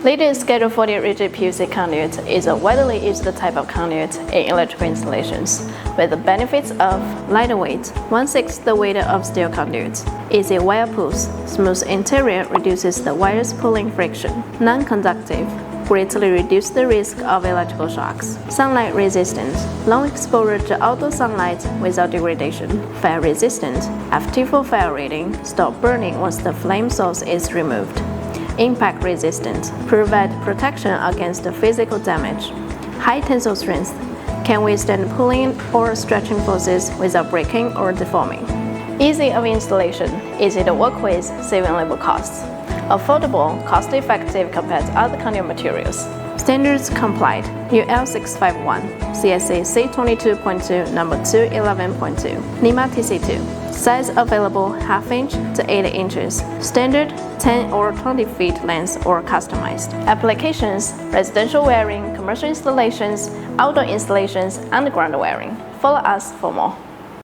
Leading Schedule 40 rigid PVC conduit is a widely used type of conduit in electrical installations, with the benefits of lighter weight, 1/6 the weight of steel conduits, easy wire pulls, smooth interior reduces the wire's pulling friction, non-conductive, greatly reduce the risk of electrical shocks, sunlight resistant, long exposure to outdoor sunlight without degradation, fire resistant, FT4 fire rating, stop burning once the flame source is removed, impact resistant, provide protection against physical damage, high tensile strength, can withstand pulling or stretching forces without breaking or deforming. Easy of installation, easy to work with, saving labor costs. Affordable, cost-effective compared to other conduit materials. Standards complied, UL-651, CSA C22.2 No.211.2, NEMA TC-2. Size available 1/2 inch to 8 inches, standard 10 or 20 feet length or customized. Applications, residential wiring, commercial installations, outdoor installations, underground wiring. Follow us for more.